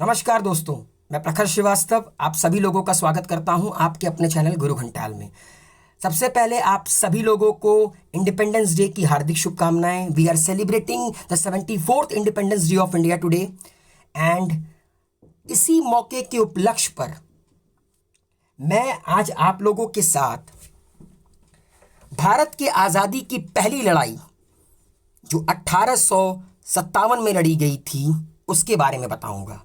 नमस्कार दोस्तों, मैं प्रखर श्रीवास्तव आप सभी लोगों का स्वागत करता हूं आपके अपने चैनल गुरु घंटाल में। सबसे पहले आप सभी लोगों को इंडिपेंडेंस डे की हार्दिक शुभकामनाएं। We are celebrating the 74th Independence Day of India today and इसी मौके के उपलक्ष्य पर मैं आज आप लोगों के साथ भारत की आज़ादी की पहली लड़ाई जो 1857 में लड़ी गई थी उसके बारे में बताऊंगा।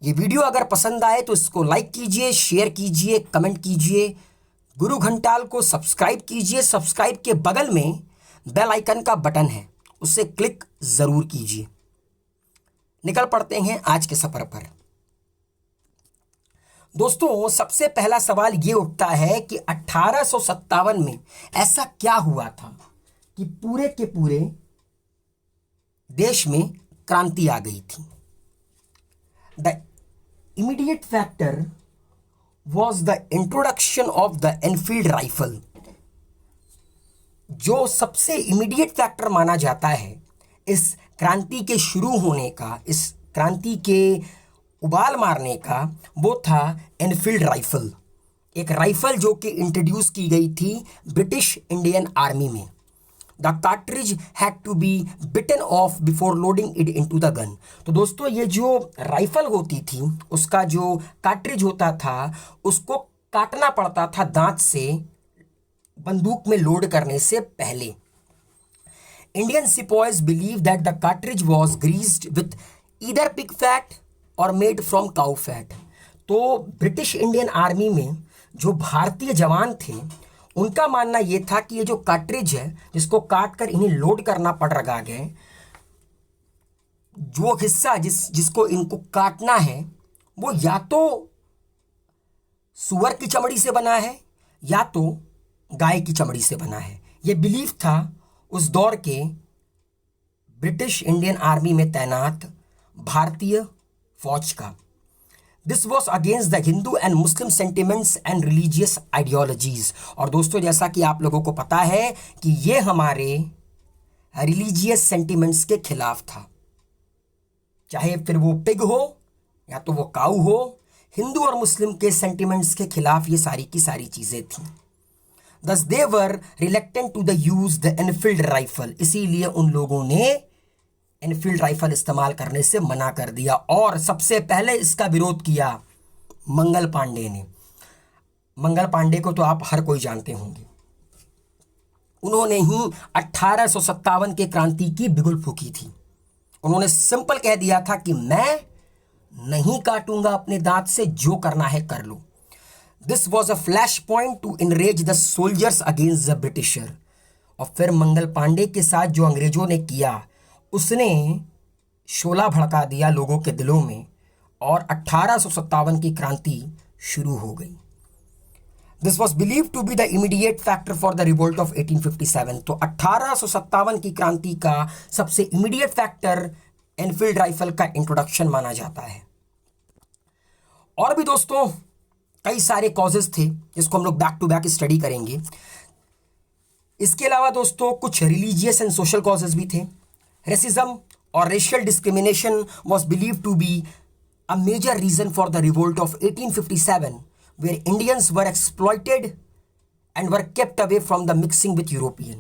ये वीडियो अगर पसंद आए तो इसको लाइक कीजिए, शेयर कीजिए, कमेंट कीजिए, गुरु घंटाल को सब्सक्राइब कीजिए। सब्सक्राइब के बगल में बेल आइकन का बटन है, उसे क्लिक ज़रूर कीजिए। निकल पड़ते हैं आज के सफ़र पर। दोस्तों, सबसे पहला सवाल ये उठता है कि 1857 में ऐसा क्या हुआ था कि पूरे के पूरे देश में क्रांति आ गई थी। The immediate factor was the introduction of the Enfield rifle। जो सबसे इमीडिएट फैक्टर माना जाता है इस क्रांति के शुरू होने का, इस क्रांति के उबाल मारने का, वो था एनफील्ड राइफल। एक राइफल जो कि इंट्रोड्यूस की गई थी ब्रिटिश इंडियन आर्मी में। The cartridge had to be bitten off before loading it into the gun. तो दोस्तों, ये जो राइफल होती थी उसका जो कार्ट्रिज होता था उसको काटना पड़ता था दांत से बंदूक में लोड करने से पहले। Indian sepoys believe that the cartridge was greased with either pig fat और मेड फ्रॉम काउ फैट। तो ब्रिटिश इंडियन आर्मी में जो भारतीय जवान थे उनका मानना यह था कि ये जो कार्ट्रिज है जिसको काट कर इन्हें लोड करना पड़ रहा है, जो हिस्सा जिसको इनको काटना है वो या तो सुअर की चमड़ी से बना है या तो गाय की चमड़ी से बना है। ये बिलीफ था उस दौर के ब्रिटिश इंडियन आर्मी में तैनात भारतीय फौज का। This was against the Hindu and Muslim sentiments and religious ideologies. और दोस्तों, जैसा कि आप लोगों को पता है कि ये हमारे रिलीजियस सेंटिमेंट्स के खिलाफ था, चाहे फिर वो पिग हो या तो वो काऊ हो। हिंदू और मुस्लिम के सेंटिमेंट्स के खिलाफ ये सारी की सारी चीज़ें थीं। Thus they were reluctant to the use the Enfield rifle. इसीलिए उन लोगों ने एनफील्ड राइफल इस्तेमाल करने से मना कर दिया और सबसे पहले इसका विरोध किया मंगल पांडे ने। मंगल पांडे को तो आप हर कोई जानते होंगे। उन्होंने ही 1857 के क्रांति की बिगुल फूकी थी। उन्होंने सिंपल कह दिया था कि मैं नहीं काटूंगा अपने दांत से, जो करना है कर लो। This was a flash point to enrage the soldiers against the Britisher. और फिर मंगल पांडे के साथ जो अंग्रेजों ने किया उसने शोला भड़का दिया लोगों के दिलों में और 1857 की क्रांति शुरू हो गई। This was believe to be the immediate factor for the revolt of 1857। तो 1857 की क्रांति का सबसे इमीडिएट फैक्टर एनफील्ड राइफल का इंट्रोडक्शन माना जाता है। और भी दोस्तों कई सारे कॉजेस थे जिसको हम लोग बैक टू बैक स्टडी करेंगे। इसके अलावा दोस्तों कुछ रिलीजियस एंड सोशल कॉजेस भी थे। Racism or racial discrimination was believed to be a major reason for the revolt of 1857, where Indians were exploited and were kept away from the mixing with European।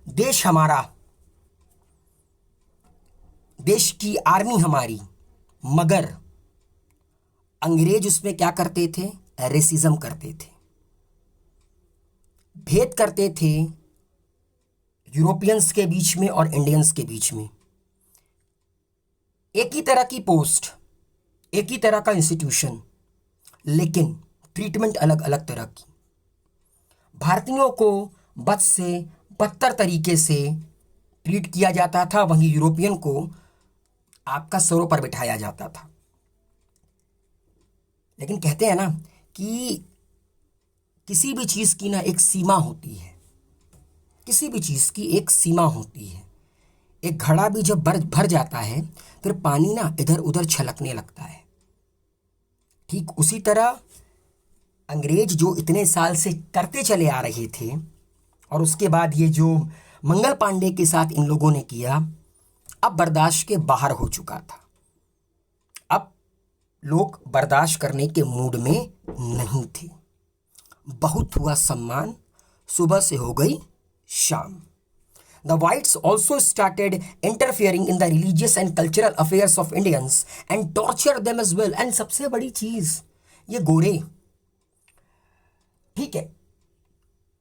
देश हमारा, देश की army हमारी, मगर अंग्रेज उसमें क्या करते थे? रेसिज्म करते थे, भेद करते थे यूरोपियंस के बीच में और इंडियंस के बीच में। एक ही तरह की पोस्ट, एक ही तरह का इंस्टीट्यूशन, लेकिन ट्रीटमेंट अलग अलग तरह की। भारतीयों को बद से बदतर तरीके से ट्रीट किया जाता था, वहीं यूरोपियन को आपका सरों पर बिठाया जाता था। लेकिन कहते हैं ना कि किसी भी चीज़ की ना एक सीमा होती है, किसी भी चीज़ की एक सीमा होती है। एक घड़ा भी जब भर जाता है फिर पानी ना इधर उधर छलकने लगता है। ठीक उसी तरह अंग्रेज जो इतने साल से करते चले आ रहे थे और उसके बाद ये जो मंगल पांडे के साथ इन लोगों ने किया, अब बर्दाश्त के बाहर हो चुका था। अब लोग बर्दाश्त करने के मूड में नहीं थे। बहुत हुआ सम्मान, सुबह से हो गई शाम। The whites also started interfering in the religious and cultural affairs of Indians and tortured them as well. And सबसे बड़ी चीज, ये गोरे, ठीक है,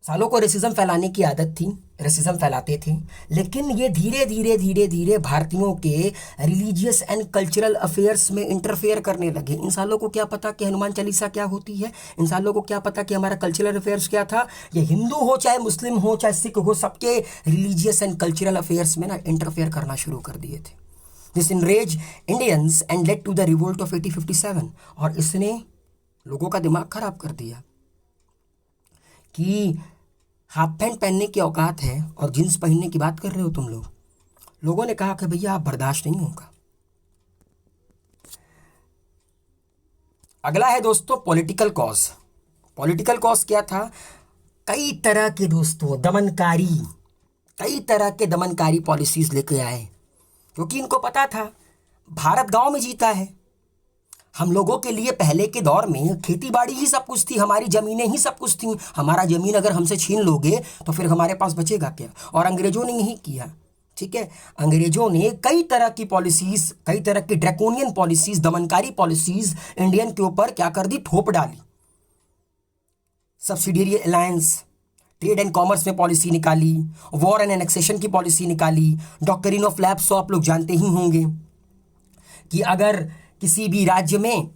सालों को रेसिज्म फैलाने की आदत थी, रेसिज्म फैलाते थे, लेकिन ये धीरे धीरे धीरे धीरे भारतीयों के रिलीजियस एंड कल्चरल अफेयर्स में इंटरफेयर करने लगे। इन सालों को क्या पता कि हनुमान चालीसा क्या होती है, इन सालों को क्या पता कि हमारा कल्चरल अफेयर्स क्या था। ये हिंदू हो चाहे मुस्लिम हो चाहे सिख हो, सबके रिलीजियस एंड कल्चरल अफेयर्स में ना इंटरफेयर करना शुरू कर दिए थे। This enraged Indians and led to the revolt of 1857। और इसने लोगों का दिमाग खराब कर दिया कि हाफ पैंट पहनने की औकात है और जींस पहनने की बात कर रहे हो तुम लोग। लोगों ने कहा कि भैया आप बर्दाश्त नहीं होगा। अगला है दोस्तों पॉलिटिकल कॉज। पॉलिटिकल कॉज क्या था? कई तरह के दोस्तों दमनकारी, कई तरह के दमनकारी पॉलिसीज लेके आए, क्योंकि इनको पता था भारत गांव में जीता है। हम लोगों के लिए पहले के दौर में खेती बाड़ी ही सब कुछ थी, हमारी ज़मीनें ही सब कुछ थी। हमारा ज़मीन अगर हमसे छीन लोगे तो फिर हमारे पास बचेगा क्या? और अंग्रेज़ों ने यही किया, ठीक है। अंग्रेज़ों ने कई तरह की पॉलिसीज़, कई तरह की ड्रैकोनियन पॉलिसीज़, दमनकारी पॉलिसीज़ इंडियन के ऊपर क्या कर दी? थोप डाली। Subsidiary alliance, trade and commerce में पॉलिसी निकाली, वॉर एंड एनेक्सेशन की पॉलिसी निकाली, डॉक्ट्रिन ऑफ लैप्स तो आप लोग जानते ही होंगे कि अगर किसी भी राज्य में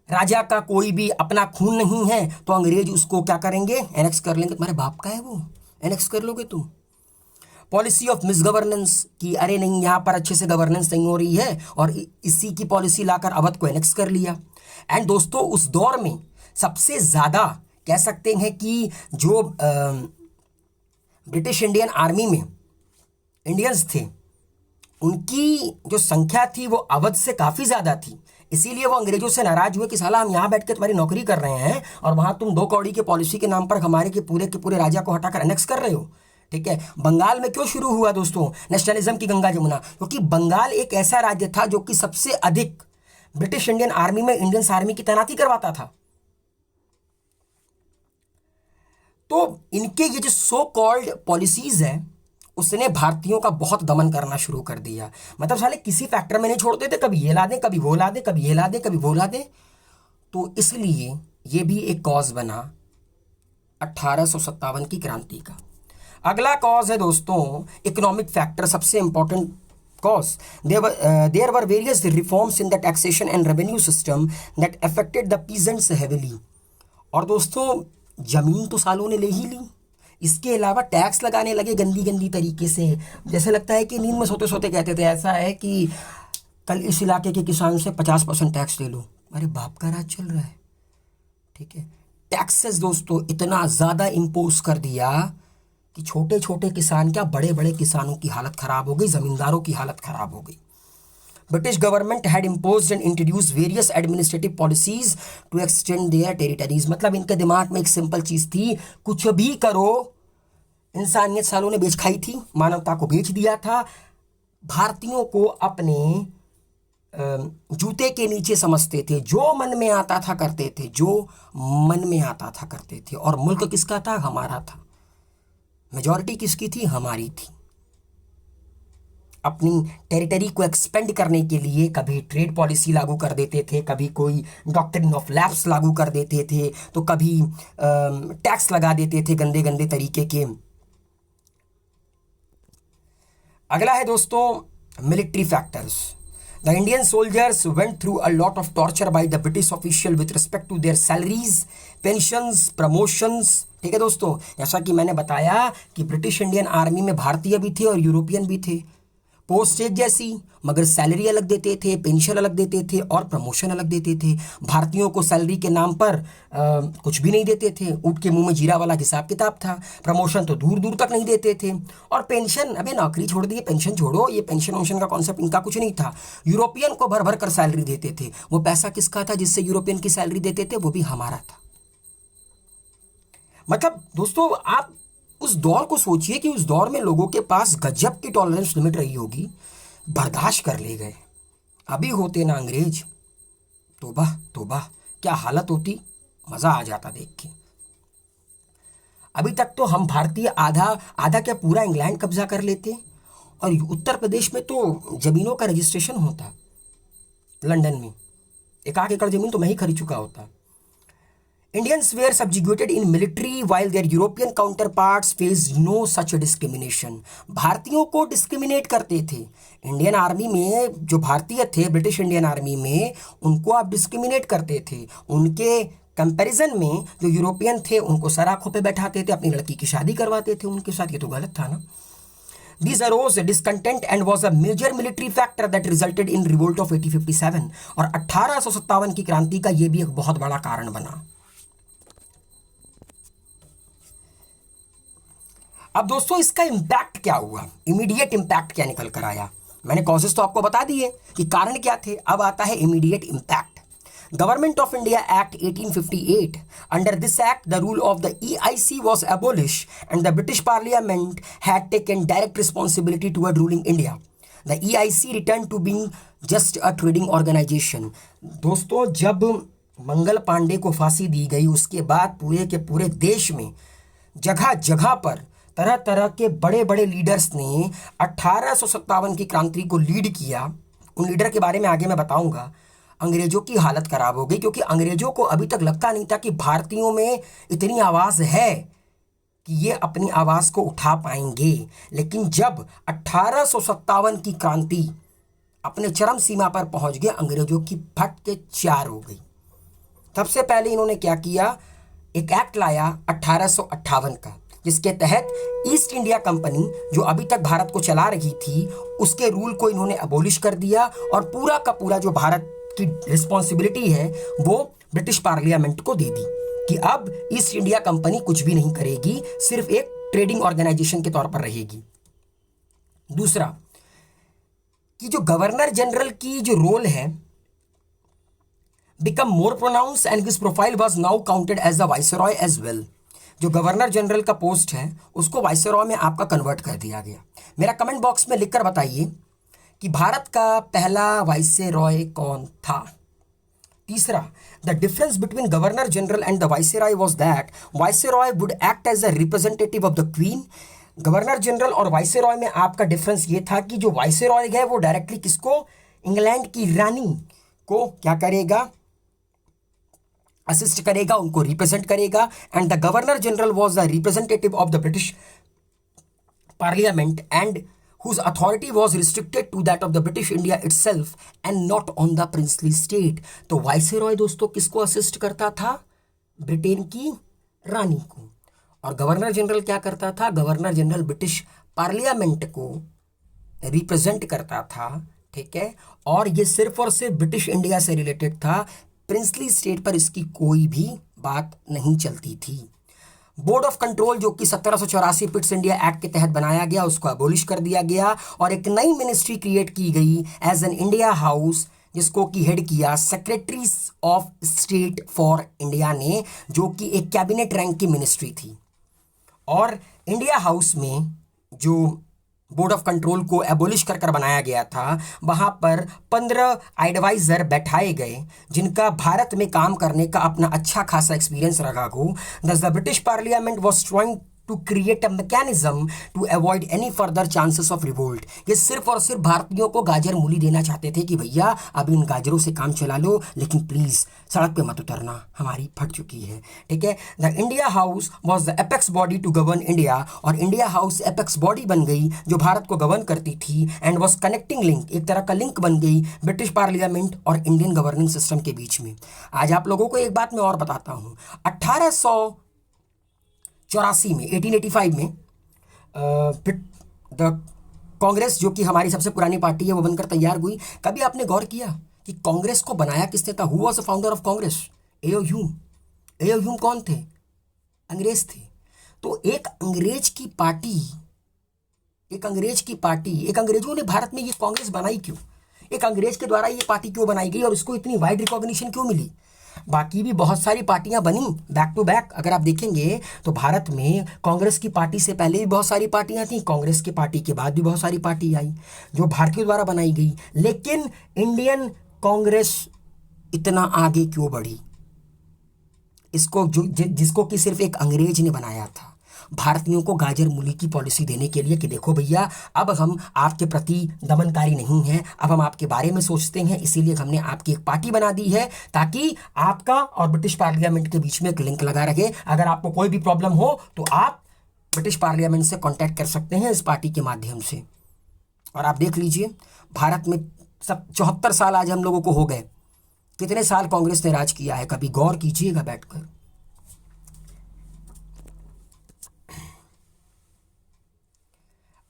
राजा का कोई भी अपना खून नहीं है तो अंग्रेज उसको क्या करेंगे? एनेक्स कर लेंगे। तुम्हारे बाप का है वो, एनेक्स कर लोगे तुम। पॉलिसी ऑफ मिसगवर्नेंस कि अरे नहीं यहाँ पर अच्छे से गवर्नेंस नहीं हो रही है, और इसी की पॉलिसी लाकर अवध को एनेक्स कर लिया। एंड दोस्तों उस दौर में सबसे ज़्यादा कह सकते हैं कि जो ब्रिटिश इंडियन आर्मी में इंडियंस थे, उनकी जो संख्या थी वो अवध से काफ़ी ज़्यादा थी। इसीलिए वो अंग्रेजों से नाराज हुए कि साला हम यहाँ बैठ के तुम्हारी नौकरी कर रहे हैं और वहाँ तुम 2 कौड़ी के पॉलिसी के नाम पर हमारे के पूरे राजा को हटाकर एनेक्स कर रहे हो, ठीक है। बंगाल में क्यों शुरू हुआ दोस्तों नेशनलिज्म की गंगा जमुना? क्योंकि बंगाल एक ऐसा राज्य था जो कि सबसे अधिक ब्रिटिश इंडियन आर्मी में इंडियन आर्मी की तैनाती करवाता था। तो इनके ये जो सो कॉल्ड पॉलिसीज है उसने भारतीयों का बहुत दमन करना शुरू कर दिया। मतलब साले किसी फैक्टर में नहीं छोड़ते थे, कभी ये ला दें, कभी वो ला दें, कभी ये ला दें, कभी वो ला दें। तो इसलिए ये भी एक कॉज बना 1857 की क्रांति का। अगला कॉज है दोस्तों इकोनॉमिक फैक्टर, सबसे important cause. There were various reforms in the taxation and revenue system that affected the peasants heavily. और दोस्तों जमीन तो सालों ने ले ही ली, इसके अलावा टैक्स लगाने लगे गंदी गंदी तरीके से। जैसे लगता है कि नींद में सोते सोते कहते थे ऐसा है कि कल इस इलाके के किसान से 50% टैक्स ले लो। अरे बाप का राज चल रहा है, ठीक है। टैक्सेस दोस्तों इतना ज़्यादा इम्पोज कर दिया कि छोटे छोटे किसान क्या बड़े बड़े किसानों की हालत ख़राब हो गई, ज़मींदारों की हालत ख़राब हो गई। British government had imposed and introduced various administrative policies to extend their territories। मतलब इनके दिमाग में एक सिंपल चीज़ थी, कुछ भी करो। इंसानियत सालों ने बेच खाई थी, मानवता को बेच दिया था, भारतीयों को अपने जूते के नीचे समझते थे, जो मन में आता था करते थे, जो मन में आता था करते थे। और मुल्क किसका था? हमारा था। मेजॉरिटी किसकी थी? हमारी थी। अपनी टेरिटरी को एक्सपेंड करने के लिए कभी ट्रेड पॉलिसी लागू कर देते थे, कभी कोई डॉक्ट्रिन ऑफ लैप्स लागू कर देते थे, तो कभी टैक्स लगा देते थे गंदे गंदे तरीके के। अगला है दोस्तों military factors. The Indian soldiers went through a lot of torture by the British official with respect to their salaries, pensions, promotions, ठीक है दोस्तों। जैसा कि मैंने बताया कि ब्रिटिश इंडियन आर्मी में भारतीय भी थे और यूरोपियन भी थे। पोस्ट एक जैसी, मगर सैलरी अलग देते थे, पेंशन अलग देते थे और प्रमोशन अलग देते थे। भारतीयों को सैलरी के नाम पर कुछ भी नहीं देते थे, ऊँट के मुंह में जीरा वाला हिसाब किताब था। प्रमोशन तो दूर दूर तक नहीं देते थे। और पेंशन, अबे नौकरी छोड़ दी, पेंशन छोड़ो, ये पेंशन वोंशन का कॉन्सेप्ट इनका कुछ नहीं था। यूरोपियन को भर भर कर सैलरी देते थे। वो पैसा किसका था जिससे यूरोपियन की सैलरी देते थे? वो भी हमारा था। मतलब दोस्तों आप उस दौर को सोचिए कि उस दौर में लोगों के पास गजब की टॉलरेंस लिमिट रही होगी, बर्दाश्त कर ले गए। अभी होते ना अंग्रेज तोबा तोबा, क्या हालत होती, मजा आ जाता देख के। अभी तक तो हम भारतीय आधा आधा क्या पूरा इंग्लैंड कब्जा कर लेते, और उत्तर प्रदेश में तो जमीनों का रजिस्ट्रेशन होता, लंदन में 1 एकड़ जमीन तो मैं ही खरीद चुका होता। Indians were subjugated in military while their European counterparts faced no such discrimination. भारतीयों को डिस्क्रिमिनेट करते थे। इंडियन आर्मी में जो भारतीय थे, ब्रिटिश इंडियन आर्मी में, उनको आप डिस्क्रिमिनेट करते थे। उनके कंपैरिजन में जो यूरोपियन थे उनको सराखों पे बैठाते थे, अपनी लड़की की शादी करवाते थे उनके साथ। ये तो गलत था ना। This arose discontent and was a major military factor that resulted in revolt of 1857. और 1857 की क्रांति का ये भी एक बहुत बड़ा कारण बना। अब दोस्तों इसका इम्पैक्ट क्या हुआ, इमीडिएट इम्पैक्ट क्या निकल कर आया। मैंने कॉजेस तो आपको बता दिए कि कारण क्या थे, अब आता है immediate impact. Government of India act 1858, under this act the rule of the EIC was abolished and the British Parliament had taken direct responsibility toward ruling India. The EIC returned to being just a trading organization. दोस्तों जब मंगल पांडे को फांसी दी गई उसके बाद पूरे के पूरे देश में जगह जगह पर तरह तरह के बड़े बड़े लीडर्स ने 1857 की क्रांति को लीड किया। उन लीडर के बारे में आगे मैं बताऊंगा। अंग्रेजों की हालत खराब हो गई, क्योंकि अंग्रेजों को अभी तक लगता नहीं था कि भारतीयों में इतनी आवाज़ है कि ये अपनी आवाज़ को उठा पाएंगे। लेकिन जब 1857 की क्रांति अपने चरम सीमा पर पहुंच गए, अंग्रेजों की फट के चार हो गई। सबसे पहले इन्होंने क्या किया, एक एक्ट लाया 1858 का, जिसके तहत ईस्ट इंडिया कंपनी जो अभी तक भारत को चला रही थी उसके रूल को इन्होंने अबोलिश कर दिया, और पूरा का पूरा जो भारत की रिस्पॉन्सिबिलिटी है वो ब्रिटिश पार्लियामेंट को दे दी कि अब ईस्ट इंडिया कंपनी कुछ भी नहीं करेगी, सिर्फ एक ट्रेडिंग ऑर्गेनाइजेशन के तौर पर रहेगी। दूसरा कि जो गवर्नर जनरल की जो रोल है become more pronounced and his profile was now counted as the viceroy as well. जो गवर्नर जनरल का पोस्ट है उसको वाइसरॉय में आपका कन्वर्ट कर दिया गया। मेरा कमेंट बॉक्स में लिखकर बताइए कि भारत का पहला वाइसरॉय कौन था। तीसरा, the difference between governor general and the viceroy was that viceroy would act as a representative of the queen. Governor general और वाइसरॉय में आपका डिफरेंस ये था कि जो वाइसरॉय है वो डायरेक्टली किसको, इंग्लैंड की रानी को क्या करेगा, असिस्ट करेगा, उनको रिप्रेजेंट करेगा। And the governor general was the representative of the British parliament and whose authority was restricted to that of the British India itself and not on the princely state. तो viceroy दोस्तों किसको assist करता था, Britain की रानी को। और governor general क्या करता था, गवर्नर जनरल ब्रिटिश पार्लियामेंट को रिप्रेजेंट करता था। ठीक है, और ये सिर्फ और सिर्फ ब्रिटिश इंडिया से रिलेटेड था, प्रिंसली स्टेट पर इसकी कोई भी बात नहीं चलती थी। बोर्ड ऑफ कंट्रोल जो कि 1784 पिट्स इंडिया एक्ट के तहत बनाया गया उसको अबोलिश कर दिया गया, और एक नई मिनिस्ट्री क्रिएट की गई एज एन इंडिया हाउस, जिसको कि हेड किया secretary of state for India ने, जो कि एक कैबिनेट रैंक की मिनिस्ट्री थी। और इंडिया हाउस में जो बोर्ड ऑफ कंट्रोल को एबोलिश कर बनाया गया था, वहां पर 15 एडवाइजर बैठाए गए जिनका भारत में काम करने का अपना अच्छा खासा एक्सपीरियंस रहा हो। Thus the British parliament was trying to create a mechanism to avoid any further chances of revolt. ये सिर्फ और सिर्फ भारतीयों को गाजर मूली देना चाहते थे कि भैया अब इन गाजरों से काम चला लो, लेकिन प्लीज सड़क पे मत उतरना, हमारी फट चुकी है। ठीक है, the India house was the apex body to govern India, और इंडिया हाउस एपेक्स बॉडी बन गई जो भारत को गवर्न करती थी, एंड वॉज कनेक्टिंग लिंक, एक तरह का लिंक बन गई ब्रिटिश पार्लियामेंट और इंडियन गवर्निंग सिस्टम के बीच में। आज आप लोगों को एक बात मैं और बताता हूँ, 1884 में 1885 में द कांग्रेस जो कि हमारी सबसे पुरानी पार्टी है वो बनकर तैयार हुई। कभी आपने गौर किया कि कांग्रेस को बनाया किसने था, who was the founder of Congress, AO Hume. AO Hume कौन थे, अंग्रेज थे। तो एक अंग्रेज की पार्टी, एक अंग्रेजों ने भारत में ये कांग्रेस बनाई क्यों, एक अंग्रेज के द्वारा ये पार्टी क्यों बनाई गई और इसको इतनी वाइड रिकॉग्निशन क्यों मिली। बाकी भी बहुत सारी पार्टियां बनी बैक टू बैक, अगर आप देखेंगे तो भारत में कांग्रेस की पार्टी से पहले भी बहुत सारी पार्टियां थीं, कांग्रेस की पार्टी के बाद भी बहुत सारी पार्टी आई जो भारतीयों द्वारा बनाई गई। लेकिन इंडियन कांग्रेस इतना आगे क्यों बढ़ी? इसको जिसको कि सिर्फ एक अंग्रेज ने बनाया था, भारतीयों को गाजर मूली की पॉलिसी देने के लिए कि देखो भैया, अब हम आपके प्रति दमनकारी नहीं हैं, अब हम आपके बारे में सोचते हैं, इसीलिए हमने आपकी एक पार्टी बना दी है ताकि आपका और ब्रिटिश पार्लियामेंट के बीच में एक लिंक लगा रहे। अगर आपको कोई भी प्रॉब्लम हो तो आप ब्रिटिश पार्लियामेंट से कांटेक्ट कर सकते हैं इस पार्टी के माध्यम से। और आप देख लीजिए, भारत में सब 74 साल आज हम लोगों को हो गए, कितने साल कांग्रेस ने राज किया है, कभी गौर कीजिएगा बैठकर।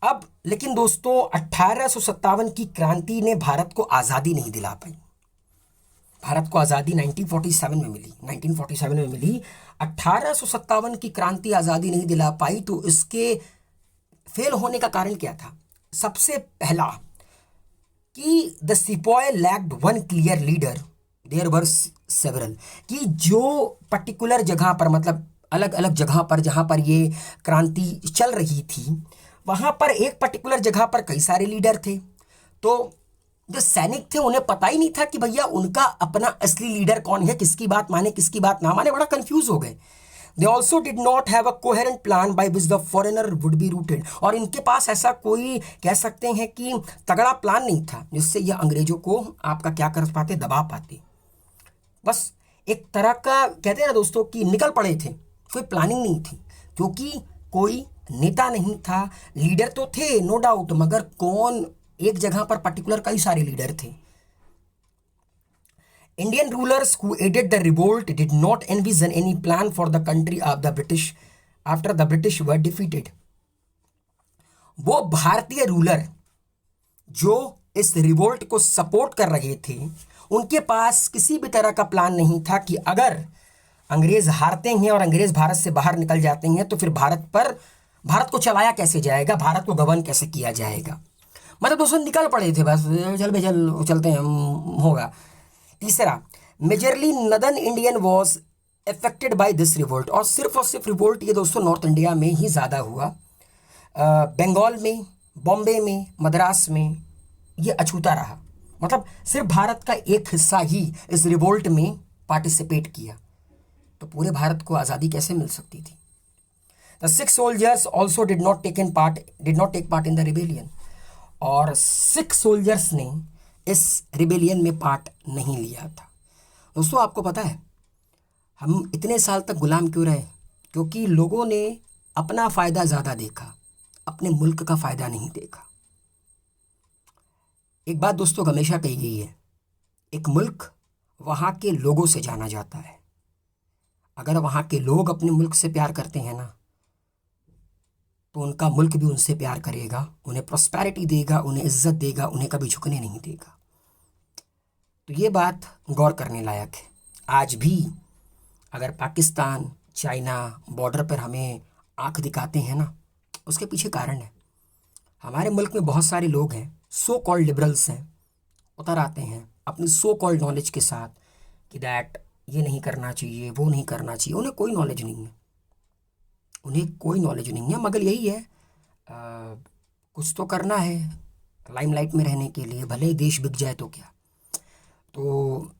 अब लेकिन दोस्तों 1857 की क्रांति ने भारत को आज़ादी नहीं दिला पाई। भारत को आज़ादी 1947 में मिली, 1947 में मिली। 1857 की क्रांति आज़ादी नहीं दिला पाई, तो इसके फेल होने का कारण क्या था? सबसे पहला कि the sepoy lacked one clear leader, there were several, कि जो पर्टिकुलर जगह पर, मतलब अलग अलग जगह पर जहां पर ये क्रांति चल रही थी, वहां पर एक पर्टिकुलर जगह पर कई सारे लीडर थे, तो जो सैनिक थे उन्हें पता ही नहीं था कि भैया उनका अपना असली लीडर कौन है, किसकी बात माने किसकी बात ना माने, बड़ा कंफ्यूज हो गए। They also did not have a coherent plan by which the foreigner would be rooted, और इनके पास ऐसा कोई कह सकते हैं कि तगड़ा प्लान नहीं था जिससे यह अंग्रेजों को आपका क्या कर पाते, दबा पाते। बस एक तरह का कहते हैं ना दोस्तों कि निकल पड़े थे, कोई प्लानिंग नहीं थी, क्योंकि कोई नेता नहीं था। लीडर तो थे नो डाउट, मगर कौन, एक जगह पर पर्टिकुलर कई सारे लीडर थे। Indian rulers who aided the revolt did not envision any plan for the country of the British after the British were defeated. वो भारतीय रूलर जो इस रिवोल्ट को सपोर्ट कर रहे थे, उनके पास किसी भी तरह का प्लान नहीं था कि अगर अंग्रेज हारते हैं और अंग्रेज भारत से बाहर निकल जाते हैं तो फिर भारत को चलाया कैसे जाएगा, भारत को गवर्न कैसे किया जाएगा। मतलब दोस्तों निकल पड़े थे, बस चल भाई चल चलते हैं, होगा। तीसरा, majorly northern Indian was affected by this revolt, और सिर्फ रिवोल्ट ये दोस्तों नॉर्थ इंडिया में ही ज़्यादा हुआ। बंगाल में, बॉम्बे में, मद्रास में ये अछूता रहा। मतलब सिर्फ भारत का एक हिस्सा ही इस रिवोल्ट में पार्टिसिपेट किया, तो पूरे भारत को आज़ादी कैसे मिल सकती थी। The 6 soldiers also did not take part in the rebellion, और 6 सोल्जर्स ने इस रिबेलियन में पार्ट नहीं लिया था। दोस्तों आपको पता है हम इतने साल तक गुलाम क्यों रहे? क्योंकि लोगों ने अपना फ़ायदा ज़्यादा देखा, अपने मुल्क का फ़ायदा नहीं देखा। एक बात दोस्तों हमेशा कही गई है, एक मुल्क वहाँ के लोगों से जाना जाता है। अगर वहाँ के लोग अपने मुल्क से प्यार करते हैं ना, तो उनका मुल्क भी उनसे प्यार करेगा, उन्हें प्रॉस्पेरिटी देगा, उन्हें इज्जत देगा, उन्हें कभी झुकने नहीं देगा। तो ये बात गौर करने लायक है। आज भी अगर पाकिस्तान, चाइना बॉर्डर पर हमें आंख दिखाते हैं ना, उसके पीछे कारण है। हमारे मुल्क में बहुत सारे लोग हैं, सो कॉल्ड लिबरल्स हैं, उतर आते हैं अपनी सो कॉल्ड नॉलेज के साथ कि दैट ये नहीं करना चाहिए, वो नहीं करना चाहिए। उन्हें कोई नॉलेज नहीं है, मगर यही है, कुछ तो करना है लाइमलाइट में रहने के लिए, भले ही देश बिक जाए तो क्या। तो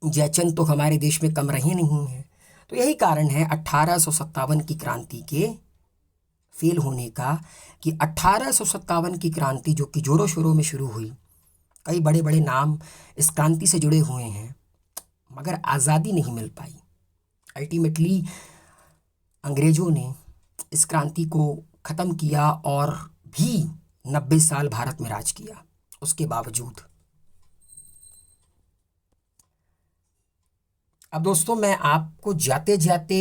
जयचंद तो हमारे देश में कम रहे नहीं हैं। तो यही कारण है 1857 की क्रांति के फेल होने का, कि 1857 की क्रांति जो कि जोरों शोरों में शुरू हुई, कई बड़े बड़े नाम इस क्रांति से जुड़े हुए हैं, मगर आज़ादी नहीं मिल पाई। अल्टीमेटली अंग्रेज़ों ने इस क्रांति को ख़त्म किया और भी 90 साल भारत में राज किया। उसके बावजूद अब दोस्तों मैं आपको जाते जाते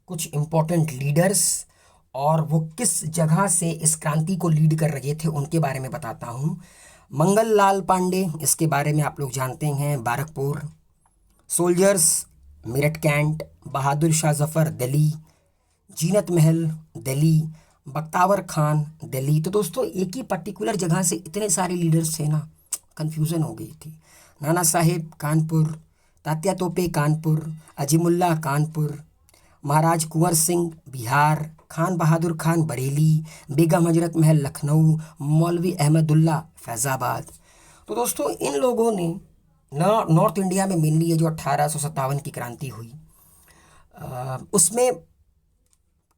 कुछ इम्पोर्टेंट लीडर्स और वो किस जगह से इस क्रांति को लीड कर रहे थे उनके बारे में बताता हूँ। मंगल लाल पांडे, इसके बारे में आप लोग जानते हैं, बारकपुर। Soldiers, Meerut cantt. बहादुर शाह जफ़र, दिल्ली। जीनत महल, दिल्ली। बख्तावर खान, दिल्ली। तो दोस्तों एक ही पर्टिकुलर जगह से इतने सारे लीडर्स थे ना, कन्फ्यूज़न हो गई थी। नाना साहेब, कानपुर। तात्या तोपे, कानपुर। अजीमुल्ला, कानपुर। महाराज कुंवर सिंह, बिहार। खान बहादुर खान, बरेली। बेगम हजरत महल, लखनऊ। मौलवी अहमदुल्ला, फैज़ाबाद। तो दोस्तों इन लोगों ने नॉर्थ इंडिया में मेनली ये जो 1857 की क्रांति हुई, उसमें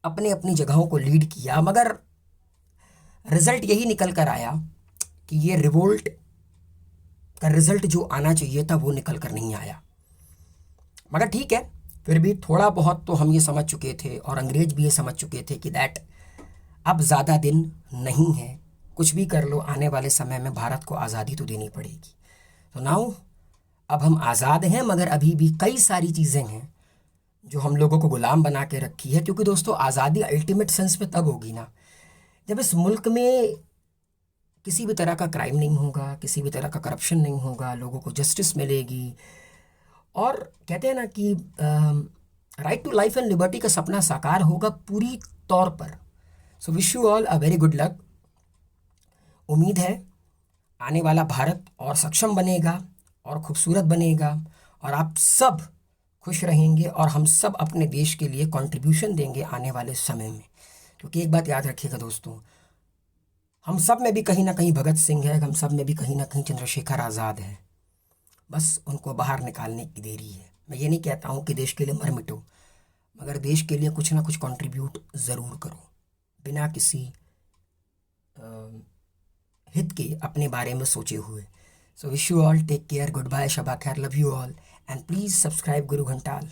अपने अपनी जगहों को लीड किया, मगर रिजल्ट यही निकल कर आया कि ये रिवोल्ट का रिजल्ट जो आना चाहिए था वो निकल कर नहीं आया। मगर ठीक है, फिर भी थोड़ा बहुत तो हम ये समझ चुके थे और अंग्रेज भी ये समझ चुके थे कि दैट अब ज़्यादा दिन नहीं है, कुछ भी कर लो, आने वाले समय में भारत को आज़ादी तो देनी पड़ेगी। तो नाउ अब हम आज़ाद हैं, मगर अभी भी कई सारी चीज़ें हैं जो हम लोगों को गुलाम बना के रखी है। क्योंकि दोस्तों, आज़ादी अल्टीमेट सेंस में तब होगी ना जब इस मुल्क में किसी भी तरह का क्राइम नहीं होगा, किसी भी तरह का करप्शन नहीं होगा, लोगों को जस्टिस मिलेगी। और कहते हैं ना कि right to life and liberty का सपना साकार होगा पूरी तौर पर। So wish you all a very good luck. उम्मीद है आने वाला भारत और सक्षम बनेगा और खूबसूरत बनेगा और आप सब खुश रहेंगे और हम सब अपने देश के लिए कंट्रीब्यूशन देंगे आने वाले समय में। क्योंकि एक बात याद रखिएगा दोस्तों, हम सब में भी कहीं ना कहीं भगत सिंह है, हम सब में भी कहीं ना कहीं चंद्रशेखर आज़ाद है। बस उनको बाहर निकालने की देरी है। मैं ये नहीं कहता हूँ कि देश के लिए मर मिटो, मगर देश के लिए कुछ ना कुछ कंट्रीब्यूट ज़रूर करो, बिना किसी हित के अपने बारे में सोचे हुए। So wish you all take care, goodbye, शबा खैर, love you all and please subscribe गुरु घंटाल।